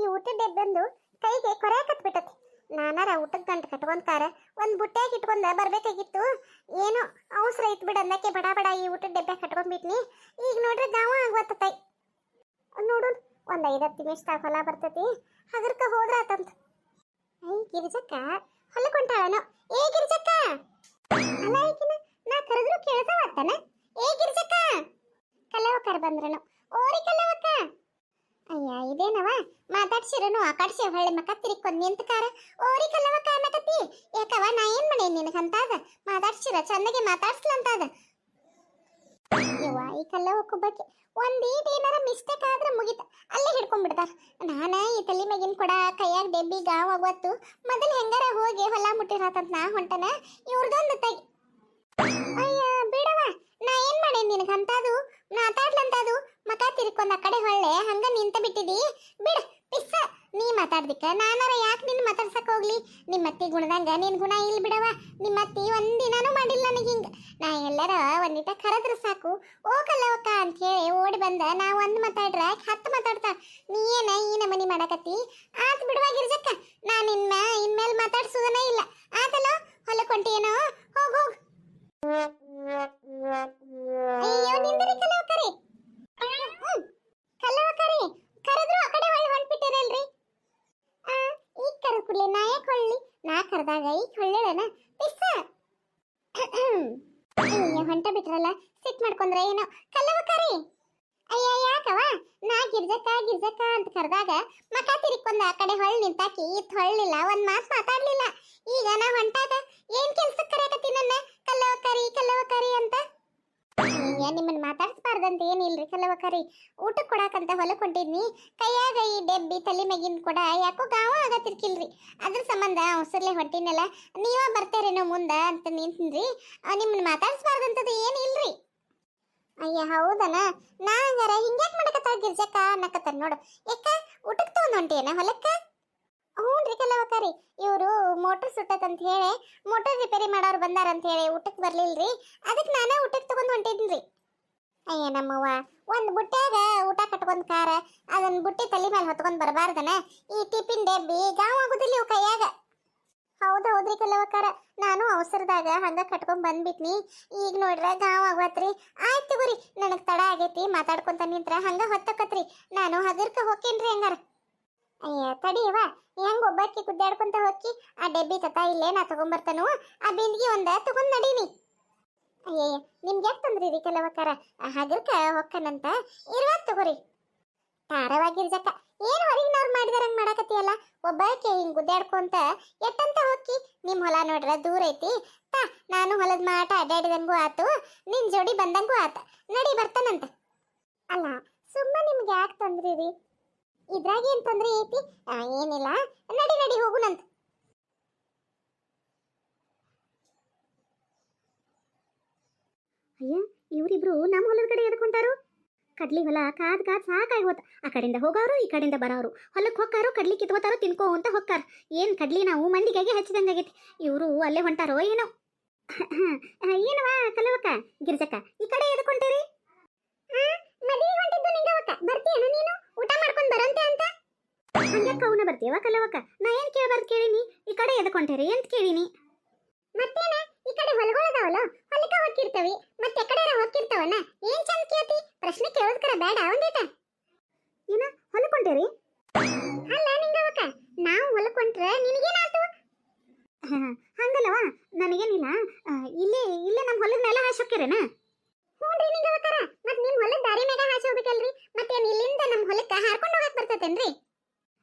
ಈ ಊಟದ ಡಬ್ಬಂದು ಕೈಗೆ ಕೊರೆಯಕತ್ ಬಿಟ್ಟತಿ. ನಾನಾರ ಊಟದ ಗಂಟು ಕಟ್ಕೊಂಡ್ಕಾರ ಒಂದು ಬುಟ್ಟ್ಯಾಗ ಇಟ್ಕೊಂಡ ಬರ್ಬೇಕಾಗಿತ್ತು. ಏನೋ ಅವಸರ ಇತ್ತು ಬಿಡ ಅನ್ನಕ್ಕೆ ಬಡ ಬಡ ಈ ಊಟದ ಡಬ್ಬೆ ಕಟ್ಕೊಂಡ್ಬಿಟ್ನಿ. ಈಗ ನೋಡ್ರಿ ಗಾವ ಆಗ್ವತ್ತೈ. ನೋಡು ಒಂದು 5-10 ನಿಮಿಷದಾಗ ಹೊಲ ಬರ್ತತಿ, ಹಗರ್ಕ ಹೋದ್ರ ಆತಂತ. ಐ ಗಿರಿಜಕ್ಕ ಹೊಲಕ್ಕೆ ಹೊಂಟಾಳನೋ. ಏ ಗಿರಿಜಕ್ಕ, ಅಲ್ಲ ಈಕಿನ ನಾ ಕರೆದ್ರು ಕೇಳ್ಸವತ್ತನ. ಏ ಗಿರಿಜಕ್ಕ, ಕಲ್ಲವಕ್ಕರ್ ಬಂದ್ರನು. ಓರಿ ಕಲ್ಲವಕ್ಕ. ಅಯ್ಯ ಇದೇನವ ಮಾತಾಡ್ಸಿರನು ಆಕಾಡ್ಸಿ ಹೊಳ್ಳಿ ಮಕ್ಕ ತಿರ್ಕೊಂಡ್ ನಿಂತಕಾರ. ಓರಿ ಕಲ್ಲವಕ್ಕ ಅನ್ನಕತ್ತಿ. ಯಾಕವ ನಾ ಏನ್ ಮಾಡೇನಿ ನಿನಗಂತಾದ? ಮಾತಾಡ್ಸಿರ ಚಂದಗೆ ಮಾತಾಡ್ಸ್ಲಂತಾದ. ಯವ್ವ ಈ ಕಲ್ಲವಕ್ಕೊಬ್ಬಕ್ಕೆ ಒಂದೀಟ್ ಏನಾರ ಮಿಸ್ಟೇಕ್ ಆದ್ರೆ ಮುಗಿತ, ಅಲ್ಲೇ ಹಿಡ್ಕೊಂಡ್ಬಿಡ್ತಾರ. ನಾನ ಈ ತಲೆ ಮ್ಯಾಗಿನ ಕೊಡ ಕೈಯಾಗ ಡೆಬ್ಬಿ ಗಾವ್ ಆಗೋತ್ತು. ಮೊದಲು ಹೆಂಗಾರ ಹೋಗಿ ಹೊಲ ಮುಟ್ಟಿರತಂತ ನಾ ಹೊಂಟನ. ಇವ್ರದೊಂದು ತೈ. ಅಯ್ಯ ಬಿಡವ, ನಾ ಏನ್ ಮಾಡೇನಿ ನಿನಗಂತಾದು? ಮಾತಾಡ್ಲಂತಾದು ಮಕ ತಿರ್ಕೊಂಡ್ ಆ ಕಡೆ ಹೊಳ್ಳೆ ಹಂಗ ನಿಂತ ಬಿಟ್ಟಿದಿ. ಬಿಡ ಪಿಸ್ಸ, ನೀ ಮಾತಾಡ್ದಿಕ್ಕ ನಾನಾರ ಯಾಕೆ ನಿನ್ ಮಾತಾಡ್ಸಕ್ ಹೋಗ್ಲಿ? ನಿಮ್ಮತ್ತಿ ಗುಣದಂಗ ನಿನ್ ಗುಣ ಇಲ್ ಬಿಡವ. ನಿಮ್ಮತ್ತಿ ಒಂದಿನಾನು ಮಾಡಿಲ್ಲ ನನಗೆ ಹಿಂಗ. ನಾ ಎಲ್ಲರ ಒಂದಿಟ ಕರೆದ್ರ ಸಾಕು ಓ ಕಲ್ಲವಕ್ಕ ಅಂತ ಹೇಳಿ ಓಡಿ ಬಂದ. ನಾ ಒಂದ್ ಮಾತಾಡ್ರ 10 ಮಾತಾಡ್ತಾಳ. ನೀ ಏನ ಈ ನಮನಿ ಮಾಡಕತ್ತಿ? ಆತ್ ಬಿಡುವ ಗಿರ್ಜಕ್ಕ, ನಾ ಇನ್ಮೇಲೆ ಮಾತಾಡ್ಸುದನೇ ಇಲ್ಲ. ಆತಲ್ಲ ಹೊಲಕೊಂಟಿ ಏನೋ, ಹೋಗ್ ಹೋಗ್. ಅಯ್ಯೋ ನಿಂದ್ರಿ ಕಲ್ಲವಕ್ಕರಿ. ಕಲ್ಲವಕ್ಕರಿ ಕರೆದ್ರು ಆ ಕಡೆ ಹೊಳ್ಳಿ ಹೊಂಟ್ಬಿಟ್ಟಿರಲ್ರಿ. ಈಗ ಕರೆದ್ ಕೂಡ್ಲೆ ನಾ ಯಾಕೆ ಹೊಳ್ಳಿ? ನಾ ಕರೆದಾಗ ಈಗ ಹೊಳ್ಳೆಳನ ಪಿಸ್ಸ. ಹೊಂಟ ಬಿಟ್ರಲ್ಲ, ಸಿಟ್ ಮಾಡ್ಕೊಂಡ್ರ ಏನೋ. ಕಲ್ಲವಕ್ಕರಿ ಅಯ್ಯ ಯಾಕವ? ನಾ ಗಿರ್ಜಕ್ಕ ಗಿರ್ಜಕ್ಕ ಅಂತ ಕರೆದಾಗ ಮಕ ತಿರ್ಕೊಂಡ ಆ ಕಡೆ ಹೊಳ್ಳಿ ನಿಂತಾಕಿ ಇತ್ ಹೊಳ್ಳಿಲ್ಲ, ಒಂದ್ ಮಾತು ಮಾತಾಡ್ಲಿಲ್ಲ. ಈಗ ನಾ ಹೊಂಟಾಗ ಏನ್ ಕೆಲ್ಸಕ್ಕೆ ಕರೆಯಕತ್ತಿ ನನ್ನ ಕಲ್ಲವಕ್ಕರಿ ಕಲ್ಲವಕ್ಕರಿ ಅಂತ? ಅಯ್ಯ ನಿಮ್ಮನ್ನ ಮಾತಾಡ್ಸ್ಬಾರ್ದಂತ ಏನಿಲ್ರಿ ಕಲ್ಲವಕ್ಕರಿ. ಊಟಕ್ಕೆ ಕೊಡಾಕಂತ ಹೊಲಕ್ಕೆ ಹೊಂಟಿದ್ನಿ. ಕೈಯಾಗ ಈ ಡೆಬ್ಬಿ ತಲೆ ಮ್ಯಾಗಿನ ಕೊಡ ಯಾಕೋ ಗಾವ ಆಗತ್ತಿರ್ಕಿಲ್ರಿ. ಅದ್ರ ಸಂಬಂಧ ಅವಸರ್ಲೆ ಹೊಂಟಿನಲ್ಲ, ನೀವ ಬರ್ತೇರೇನೋ ಮುಂದ ಅಂತ ನಿಂತ್ರಿ. ನಿಮ್ಮನ್ನ ಮಾತಾಡ್ಸ್ಬಾರ್ದಂತದ್ದು ಏನಿಲ್ರಿ. ಅಯ್ಯ ಹೌದನ? ನಾ ಹಂಗಾರ ಹಿಂಗ್ಯಾಕ್ ಮಾಡಕತ್ತಾಳ ಗಿರ್ಜಕ್ಕ ಅನ್ನಕತ್ತಾರ ನೋಡು. ಯಾಕ ಊಟಕ್ಕೆ ತಗೊಂಡ್ ಹೊಂಟೇನ ಹೊಲಕ್ಕ? ಹ್ಞೂನ್ರಿ ಕಲ್ಲವಕ್ಕರಿ, ಇವರು ಮೋಟರ್ ಸುಟ್ಟತಂತ ಹೇಳಿ ಮೋಟರ್ ರಿಪೇರಿ ಮಾಡೋರು ಬಂದಾರಂತ ಹೇಳಿ ಊಟಕ್ಕೆ ಬರ್ಲಿಲ್ರಿ. ಅದಕ್ಕೆ ನಾನೇ ಊಟಕ್ಕೆ ತಗೊಂಡ್ ಹೊಂಟಿದ್ರಿ. ಅಯ್ಯ ನಮ್ಮವ್ವ ಒಂದು ಬುಟ್ಟ್ಯಾಗ ಊಟ ಕಟ್ಕೊಂಡ್ ಕಾರ ಅದನ್ನ ಬುಟ್ಟಿ ತಲೆ ಮೇಲೆ ಹೊತ್ಕೊಂಡ್ ಬರಬಾರ್ದನ? ಈ ಟಿಫಿನ್ ಡೆಬ್ಬಿ ಗಾವ್ ಆಗುದಿಲ್ಲ ಇವು ಕೈಯಾಗ. ಹೌದ್ರಿ ಕಲ್ಲವಕ್ಕರ, ನಾನು ಅವಸರದಾಗ ಹಂಗ ಕಟ್ಕೊಂಡ್ ಬಂದ್ಬಿಟ್ನಿ. ಈಗ ನೋಡ್ರ ಗಾವ್ ಆಗತ್ರಿ. ಆಯ್ತು ತಗೋರಿ, ನನಗ್ ತಡ ಆಗೈತಿ. ಮಾತಾಡ್ಕೊಂತ ನಿಂತ್ರ ಹಂಗ ಹೊತ್ತಕತ್ರಿ. ನಾನು ಹಗರ್ಕ ಹೋಗ್ತೇನ್ರಿ ಹಂಗಾರ. ಅಯ್ಯ ತಡಿಯವ, ಹೆಂಗ್ ಒಬ್ಬಾಕಿ ಕುದ್ದಾಡ್ಕೊಂತ ಹೋಗಿ ಆ ಡೆಬ್ಬಿ ತತ ಇಲ್ಲೇ ನಾ ತಗೊಂಬರ್ತಾನು. ಆ ಬಿಂದಿಗೆ ಒಂದ ತಗೊಂಡ್ ನಡೀನಿ. ಅಯ್ಯ ನಿಮ್ಗೆ ಯಾಕೆ ತಂದ್ರಿ ಕಲ್ಲವಕ್ಕರ? ಹಗರ್ಕ ಹೊಕ್ಕನಂತ ಇರುವತ್ ತಗೋರಿ. ತಾರವಾಗಿರ್ಜಕ್ಕ ಏನ್ ಹೊರಗಿನವ್ರು ಮಾಡಿದಾರಂಗ್ ಮಾಡಕತ್ತಿಯಲ್ಲ? ಒಬ್ಬಾಕೆ ಹಿಂಗ್ ಗುದ್ದಾಡ್ಕೊಂತ ಎಟ್ಟಂತ ಹೋಗಿ. ನಿಮ್ ಹೊಲ ನೋಡ್ರ ದೂರ ಐತಿ. ನಾನು ಹೊಲದ ಮಾಟ ಅಡ್ಡಾಡಿದಂಗೂ ಆತು, ನಿನ್ ಜೋಡಿ ಬಂದಂಗೂ ಆತ. ನಡಿ ಬರ್ತಾನಂತ. ಅಲ್ಲ ಸುಮ್ಮ ನಿಮ್ಗೆ ಯಾಕೆ ತಂದ್ರಿ? ಇದ್ರಾಗ ಏನ್ ತೊಂದ್ರೆ ಐತಿ? ಏನಿಲ್ಲ, ನಡಿ ನಡಿ ಹೋಗುನಂತ. ಅಯ್ಯ ಇವರಿಬ್ರು ನಮ್ಮ ಹೊಲದ ಕಡೆ ಎದ್ಕೊಂಟಾರು. ಕಡ್ಲಿ ಹೊಲ ಕಾದ್ ಸಾಕಾಗಿ ಹೋತ. ಆ ಕಡೆಯಿಂದ ಹೋಗೋರು ಈ ಕಡೆಯಿಂದ ಬರೋರು. ಹೊಲಕ್ಕೆ ಹೊಕ್ಕಾರು, ಕಡ್ಲಿ ಕಿತ್ಕೋತಾರೋ ತಿನ್ಕೋ ಅಂತ ಹೊಕ್ಕಾರ. ಏನ್ ಕಡ್ಲಿ ನಾವು ಮಂದಿಗಾಗಿ ಹಚ್ಚಿದಂಗಾಗೈತಿ. ಇವರು ಅಲ್ಲೇ ಹೊಂಟಾರೋ ಏನೋ. ಏನವ ಕಲ್ಲವಕ್ಕ ಗಿರ್ಜಕ್ಕ ಈ ಕಡೆ ಎದ್ಕೊಂತೀರಿ? ಮದುವೆ ಹೊಂಟಿದ್ದು ನಿಂಗವಕ್ಕ, ಬರ್ತೀಯನ ನೀನು? ಊಟ ಮಾಡ್ಕೊಂಡ್ ಬರಂತೆ ಅಂತ. ಹಂಗ್ಯಾಕ ಅವನ ಬರ್ತೀಯವ ಕಲ್ಲವಕ್ಕ? ನಾ ಏನ್ ಕೇಳಬಾರ್ದು ಕೇಳಿನಿ? ಈ ಕಡೆ ಎದ್ಕೊಂತೀರಿ ಅಂತ ಕೇಳಿನಿ. ಮತ್ತೇನ ಈ ಕಡೆ ಹೊಲಗಳದಾವಲ್ಲ, ಹೊಲಕ್ಕ ಹೋಗಿರ್ತವಿ. ಮತ್ತೆ ಕಡೆ ಹೋಗಿರ್ತಾವನ? ಏನ್ ಚಂದ ಕೇಳ್ತಿ? ಪ್ರಶ್ನೆ ಕೇಳೋದ್ಕರ ಬೇಡ ಒಂದೇಟ. ಏನ ಹೊಲಕೊಂಟೇರಿ? ಅಲ್ಲ ನಿಂಗವಕ್ಕ, ನಾವು ಹೊಲಕೊಂಟ್ರೆ ನಿನಗೇನಾಯ್ತು? ಹಂಗಲ್ಲವ, ನನಗೇನಿಲ್ಲ. ಇಲ್ಲೇ ನಮ್ಮ ಹೊಲದ ಮೇಲೆ ಹಾಸೋಕ್ಕಿರೇನ? ಹ್ಞೂನ್ರಿ ನಿಂಗವಕ್ಕರ, ಮತ್ ನಿಮ್ ಹೊಲದ ದಾರಿ ಮ್ಯಾಗ ಹಾಸಿ ಹೋಗ್ಬೇಕಲ್ರಿ. ಮತ್ತೇನ್ ಇಲ್ಲಿಂದ ನಮ್ಮ ಹೊಲಕ್ಕ ಹಾರ್ಕೊಂಡು ಹೋಗಕ್ ಬರ್ತೈತೇನ್ರಿ?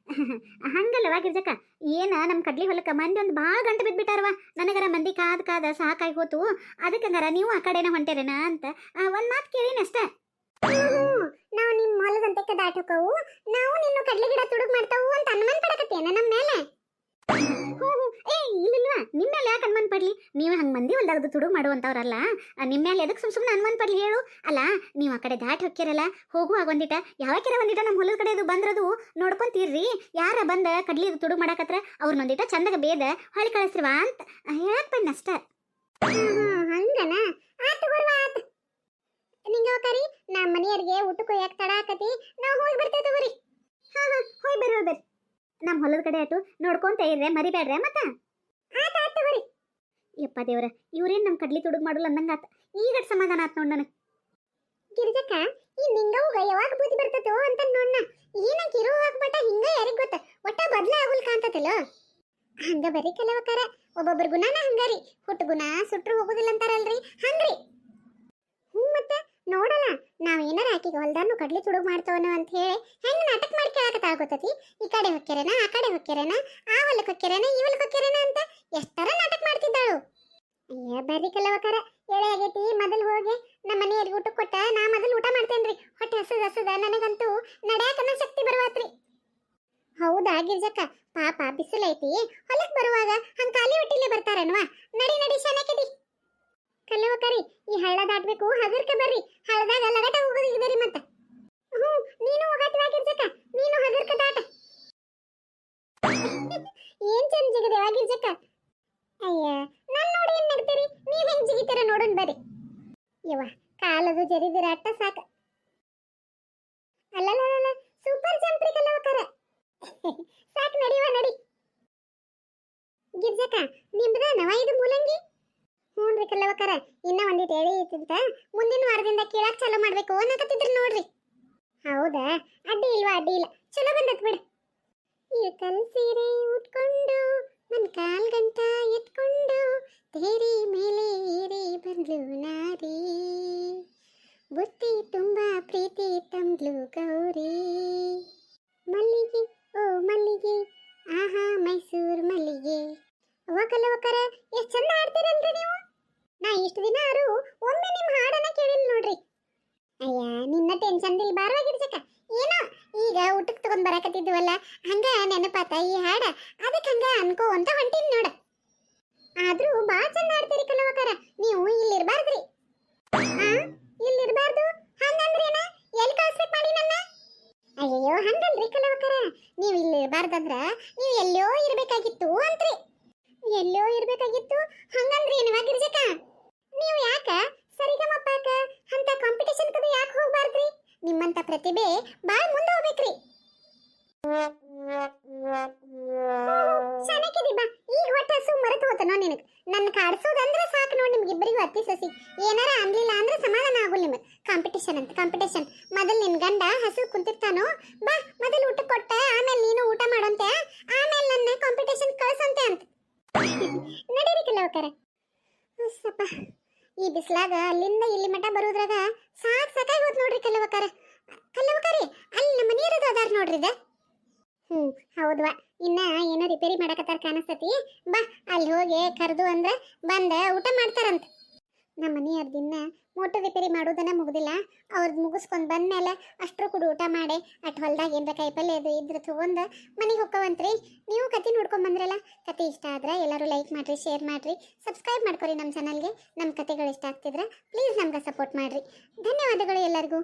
ಹಂಗಲ್ಲವ ಗಿರ್ಜಕ್ಕ, ಏನ ನಮ್ಮ ಕಡ್ಲಿ ಹೊಲಕ್ಕ ಮಂದಿ ಒಂದು ಭಾಳ ಗಂಟು ಬಿದ್ಬಿಟ್ಟಾರವ. ನನಗರ ಮಂದಿ ಕಾದ ಸಾಕಾಗಿ ಹೋತು. ಅದಕ್ಕಂಗಾರ ನೀವು ಆ ಕಡೆನ ಹೊಂಟೇರೇನ ಅಂತ ಒಂದ್ ಮಾತು ಕೇಳಿನ ಅಷ್ಟ. ನಾವು ನಿಮ್ ಹೊಲದಂತೆ ದಾಟ್ ಹೋಕವು, ನಾವು ನಿನ್ನ ಕಡ್ಲಿ ಗಿಡ ತುಡುಗ್ ಮಾಡ್ತಾವು ಅಂತ ಅನುಮಾನ ಪಡಕತ್ತೇನ ನಮ್ಮ ಮೇಲೆ? ಏ ಇಲ್ಲಿಲ್ವಾ, ನಿಮ್ಮ ಮೇಲೆ ಯಾಕೆ ಅನುಮಾನ ಪಡ್ಲಿ? ನೀವು ಹಂಗೆ ಮಂದಿ ಹೊಲ್ದಾಗದು ತುಡುಗ್ ಮಾಡುವಂಥವ್ರಲ್ಲ. ನಿಮ್ಮ ಮೇಲೆ ಎದಕ್ಕೆ ಸುಮ್ಮನೆ ಅನುಮಾನ ಪಡ್ಲಿ ಹೇಳು? ಅಲ್ಲ ನೀವು ಆ ಕಡೆ ದಾಟ್ ಹೊಕ್ಕಿರಲ್ಲ, ಹೋಗುವಾಗ ಒಂದಿಟ ಯಾವಾಕಿರ ಒಂದಿಟ ನಮ್ಮ ಹೊಲದ ಕಡೆ ಅದು ಬಂದ್ರದು ನೋಡ್ಕೊಂತೀರ್ರಿ. ಯಾರ ಬಂದ ಕಡ್ಲಿ ಅದು ತುಡುಗ್ ಮಾಡಕತ್ರ ಅವ್ರನ್ನೊಂದಿಟ ಚಂದಾಗ ಬೇದ ಹೊಳಿ ಕಳಿಸ್ರಿವಾ ಅಂತ ಹೇಳಕ್ ಬನ್ನಷ್ಟ. ಹಂಗನ? ಆತು ಬರ್ವಾ ಆತು. ನಿಂಗವಕರಿ, ನಮ್ಮ ಮನೆಯವ್ರಿಗೆ ಊಟಕ್ಕೆ ಯಾಕೆ ತಡ ಆಕತಿ, ನಾವು ಹೋಗಿ ಬರ್ತೇವೆ ತಗೋರಿ. ಹೋಗಿ ಬರ್ರಿ. ನಮ್ಮ ಹೊಲದ ಕಡೆ ಆಟು ನೋಡ್ಕೊಂತ ಇರ್ರೆ ಮರಿಬೇಡ್ರೆ ಮತ್ತೆ ಆತ ಆತ ತಗೋರಿ. ಯಪ್ಪ ದೇವ್ರ ಇವ್ರೇನ್ ನಮ್ಮ ಕಡ್ಲಿ ತುಡುಗ್ ಮಾಡಲ್ಲ ಅಂದಂಗಾತ. ಈಗ ಸಮಾಧಾನ ಆತ್ ನೋಡ್ ನನಗೆ. ಗಿರ್ಜಕ್ಕ ಈ ನಿಂಗವ್ಗ ಯಾವಾಗ ಬುದ್ಧಿ ಬರ್ತತೋ ಅಂತ ನೋಡ್ನ. ಏನಕ್ಕೆ ಇರುವಾಗ ಮಟ ಹಿಂಗ ಯಾರಿಗ್ ಗೊತ್ತ, ಒಟ್ಟ ಬದ್ಲ ಆಗುಲ್ ಕಾಂತತಲ್ಲೋ. ಹಂಗ ಬರೀ ಕೆಲವಕರ ಒಬ್ಬೊಬ್ಬರ ಗುಣನ ಹಂಗಾರಿ, ಹುಟ್ಟು ಗುಣ ಸುಟ್ರು ಹೋಗುದಿಲ್ಲ ಅಂತಾರಲ್ರಿ ಹಂಗ್ರಿ. ಮತ್ತೆ ನೋಡಲ್ಲ ನಾವ್ ಏನಾರ ಆಕಿಗೆ ಹೊಲ್ದಾನು ಕಡ್ಲಿ ತುಡುಗ್ ಮಾಡ್ತವನು ಅಂತ ಹೇಳಿ ಹೆಂಗ್ ನಾಟಕ ಮಾಡಿ ಕೇಳಕತ್ತಾಳ ಗೊತ್ತತಿ. ಈ ಕಡೆ ಹೊಕ್ಕೆರೇನ ಆ ಕಡೆ ಹೊಕ್ಕೆರೇನ, ಆ ಹೊಲಕ್ಕೆ ಹೊಕ್ಕೆರೇನ ಈ ಹೊಲಕ್ಕೆ ಹೊಕ್ಕೆರೇನ ಅಂತ ಎಷ್ಟರ ನಾಟಕ ಮಾಡ್ತಿದ್ದಾಳು. ಅಯ್ಯ ಬರ್ರಿ ಕೆಲವಕರ ಎಳೆ ಆಗೈತಿ, ಮೊದಲು ಹೋಗಿ ನಮ್ಮ ಮನೆಯವ್ರಿಗೆ ಊಟ ಕೊಟ್ಟ ನಾ ಮೊದಲು ಊಟ ಮಾಡ್ತೇನ್ರಿ. ಹೊಟ್ಟೆ ಹಸದ ನನಗಂತೂ ನಡ್ಯಾಕನ ಶಕ್ತಿ ಬರುವಾತ್ರಿ. ಹೌದಾ ಗಿರ್ಜಕ್ಕ, ಪಾಪ ಬಿಸಿಲೈತಿ, ಹೊಲಕ್ ಬರುವಾಗ ಹಂಗ ಖಾಲಿ ಹೊಟ್ಟಿಲೆ ಬರ್ತಾರನ್ವಾ. ನಡಿ ನಡಿ ಶನಕಿಡಿ ಕಲ್ಲವಕರಿ, ಈ ಹಳ್ಳ ದಾಟ್ಬೇಕು, ಹಗರ್ಕ ಬರ್ರಿ. ಹಳ್ಳದಾಗ ಲಗಟ ಹೋಗೋದಿದ್ದರಿ ಮತ್ತ. ನೀನು ಹೋಗತ್ವಾ ಗಿರ್ಜಕ್ಕ, ನೀನು ಹಗರ್ಕ ದಾಟ. ಏನ್ ಚಂದ ಜಿಗದೇವಾ ಗಿರ್ಜಕ್ಕ. ಅಯ್ಯ ನನ್ ನೋಡಿ ಏನ್ ನಗ್ತೀರಿ, ನೀವ್ ಹೆಂಗ್ ಜಿಗಿತೀರ ನೋಡೋಣ ಬರ್ರಿ. ಯವ್ವ ಕಾಲದು ಜರಿದಿರ ಅಟ್ಟ ಸಾಕ. ಅಲ್ಲಲ್ಲ ಸೂಪರ್ ಜಂಪ್ರಿ ಕಲ್ಲವಕರ. ಸಾಕ್ ನಡಿವ ನಡಿ. ಗಿರ್ಜಕ್ಕ ನಿಮ್ದನವ ಇದು ಮೂಲಂಗಿ? ಹ್ಞೂನ್ರಿ ಕಲ್ಲವಕರ, ಇನ್ನ ಒಂದಿಟ್ಟು ಎಳಿ ಇತ್ತಿಂತ ಮುಂದಿನ ವಾರದಿಂದ ಕೀಳಾಕ್ ಚಾಲೂ ಮಾಡ್ಬೇಕು ಅನ್ನಕತ್ತಿದ್ರು ನೋಡ್ರಿ. ಹೌದಾ, ಅಡ್ಡಿ ಇಲ್ವಾ? ಅಡ್ಡಿ ಇಲ್ಲ, ಚಲೋ ಬಂದತ್ ಬಿಡು. ಇಳ್ಕಲ್ ಸೀರೆ ಉಟ್ಕೊಂಡು ನನ್ ಕಾಲ್ ಗಂಟ ಎತ್ಕೊಂಡು ತೇರಿ ಮೇಲೆ ಏರಿ ಬಂದ್ಲು ನಾರಿ, ಬುತ್ತಿ ತುಂಬಾ ಪ್ರೀತಿ ತಂದ್ಲು ಗೌರಿ. ಮಲ್ಲಿಗೆ ಓ ಮಲ್ಲಿಗೆ, ಆಹಾ ಮೈಸೂರ್ ಮಲ್ಲಿಗೆ. ಕಲ್ಲವಕರ ಎಷ್ಟ್ ಚಂದ ಹಾಡ್ತೀರಲ್ರಿ ನೀವು. ನಾ ಇಷ್ಟು ದಿನ ಆರು ಒಮ್ಮೆ ನಿಮ್ ಹಾಡನ್ನ ಕೇಳಿಲ್ಲ ನೋಡ್ರಿ. ಅಯ್ಯ ನಿನ್ನ ಟೆನ್ಷನ್ ದಿಲ್ ಬಾರವಾಗಿರ್ಸಕ. ಏನೋ ಈಗ ಊಟಕ್ಕೆ ತಗೊಂಡ್ ಬರಾಕತ್ತಿದ್ವಲ್ಲ ಹಂಗ ನೆನಪಾತ ಈ ಹಾಡ, ಅದಕ್ಕೆ ಹಂಗ ಅನ್ಕೋ ಅಂತ ಹೊಂಟಿನ್ ನೋಡ. ಆದ್ರೂ ಬಾಳ ಚಂದ ಹಾಡ್ತೀರಿ ಕಲ್ಲವಕರ, ನೀವು ಇಲ್ಲಿರ್ಬಾರ್ದ್ರಿ. ಇಲ್ಲಿರ್ಬಾರ್ದು ಹಂಗಂದ್ರೇನ? ಎಲ್ಲಿ ಕಳ್ಸ್ಬೇಕು ಮಾಡಿ ನನ್ನ? ಅಯ್ಯಯ್ಯೋ ಹಂಗಲ್ರಿ ಕಲ್ಲವಕರ, ನೀವು ಇಲ್ಲಿರ್ಬಾರ್ದಂದ್ರ ನೀವು ಎಲ್ಲೋ ಇರ್ಬೇಕಾಗಿತ್ತು ಅಂತ್ರಿ. ಎಲ್ಲೋ ಇರ್ಬೇಕಾಗಿತ್ತು ಹಂಗಂದ್ರೆ ಏನವ ಗಿರ್ಜಕ? ನೀವು ಯಾಕ ಸರಿಗಮಪಾಕ ಅಂತ ಕಾಂಪಿಟೇಷನ್ ಕಡೆ ಯಾಕೆ ಹೋಗ್ಬಾರ್ದ್ರಿ? ನಿಮ್ಮಂತ ಪ್ರತಿಭೆ ಬಾಳ ಮುಂದೆ ಹೋಗ್ಬೇಕ್ರಿ. ಶನಕಿದಿ ಬಾ, ಈಗ ಹೊಟ್ಟೆ ಹಸು ಮರೆತು ಹೋತನೋ ನಿನಗೆ. ನನ್ನ ಕಾಡ್ಸೋದಂದ್ರೆ ಸಾಕು ನೋಡಿ ನಿಮ್ಗಿಬ್ಬರಿಗೂ ಅತ್ತಿ ಸಸಿ. ಏನಾರ ಅನ್ಲಿಲ್ಲ ಅಂದ್ರೆ ಸಮಾಧಾನ ಆಗುಲ್ ನಿಮಗೆ. ಕಾಂಪಿಟೇಷನ್ ಅಂತ ಕಾಂಪಿಟೇಷನ್. ಮೊದಲು ನಿನ್ ಗಂಡ ಹಸು ಕುಂತಿರ್ತಾನೋ, ಬಾ ಮೊದಲು ಊಟ ಕೊಟ್ಟ ಆಮೇಲೆ ನೀನು ಊಟ ಮಾಡಂತೆ, ಆಮೇಲೆ ನನ್ನ ಕಾಂಪಿಟೇಷನ್ ಕಳ್ಸಂತೆ ಅಂತ. ನಡೀರಿ ಕಲ್ಲವಕರ. ಸಪ್ಪ ಈ ಬಿಸ್ಲಾಗ ಅಲ್ಲಿಂದ ಇಲ್ಲಿ ಮಠ ಬರೋದ್ರಾಗ ಸಾಕಾಗಿ ಹೋದ್ ನೋಡ್ರಿ ಕಲ್ಲವಕರ. ಕಲ್ಲವಕರಿ ಅಲ್ಲಿ ನಮ್ಮ ಮನೆಯವ್ರದ್ದು ಅದಾರ ನೋಡ್ರಿ ಇದ. ಹೌದ್ವಾ, ಇನ್ನ ಏನೋ ರಿಪೇರಿ ಮಾಡಕತ್ತಾರ ಕಾಣಿಸ್ತತಿ. ಬಾ ಅಲ್ಲಿ ಹೋಗಿ ಕರೆದು ಅಂದ್ರೆ ಬಂದ ಊಟ ಮಾಡ್ತಾರಂತ. ನಮ್ಮ ಮನೆಯವ್ರದಿನ್ನ ಮೋಟರ್ ರಿಪೇರಿ ಮಾಡೋದನ್ನ ಮುಗ್ದಿಲ್ಲ. ಅವ್ರದ್ದು ಮುಗಿಸ್ಕೊಂಡ್ ಬಂದ್ಮೇಲೆ ಅಷ್ಟ್ರು ಕೂಡ ಊಟ ಮಾಡಿ ಅಟ್ ಹೊಲ್ದಾಗ ಏನ್ರ ಕಾಯಿಪಲ್ಲೆ ಅದು ಇದ್ರ ತಗೊಂಡು ಮನೆಗೆ ಹೋಗ್ಕವಂತ್ರಿ. ನೀವು ಕತೆ ನೋಡ್ಕೊಂಡ್ ಬಂದ್ರಲ್ಲ, ಕತೆ ಇಷ್ಟ ಆದ್ರೆ ಎಲ್ಲರೂ ಲೈಕ್ ಮಾಡ್ರಿ, ಶೇರ್ ಮಾಡ್ರಿ, ಸಬ್ಸ್ಕ್ರೈಬ್ ಮಾಡ್ಕೊರಿ ನಮ್ಮ ಚಾನಲ್ಗೆ. ನಮ್ಮ ಕತೆಗಳು ಇಷ್ಟ ಆಗ್ತಿದ್ರೆ ಪ್ಲೀಸ್ ನಮ್ಗೆ ಸಪೋರ್ಟ್ ಮಾಡ್ರಿ. ಧನ್ಯವಾದಗಳು ಎಲ್ಲರಿಗೂ.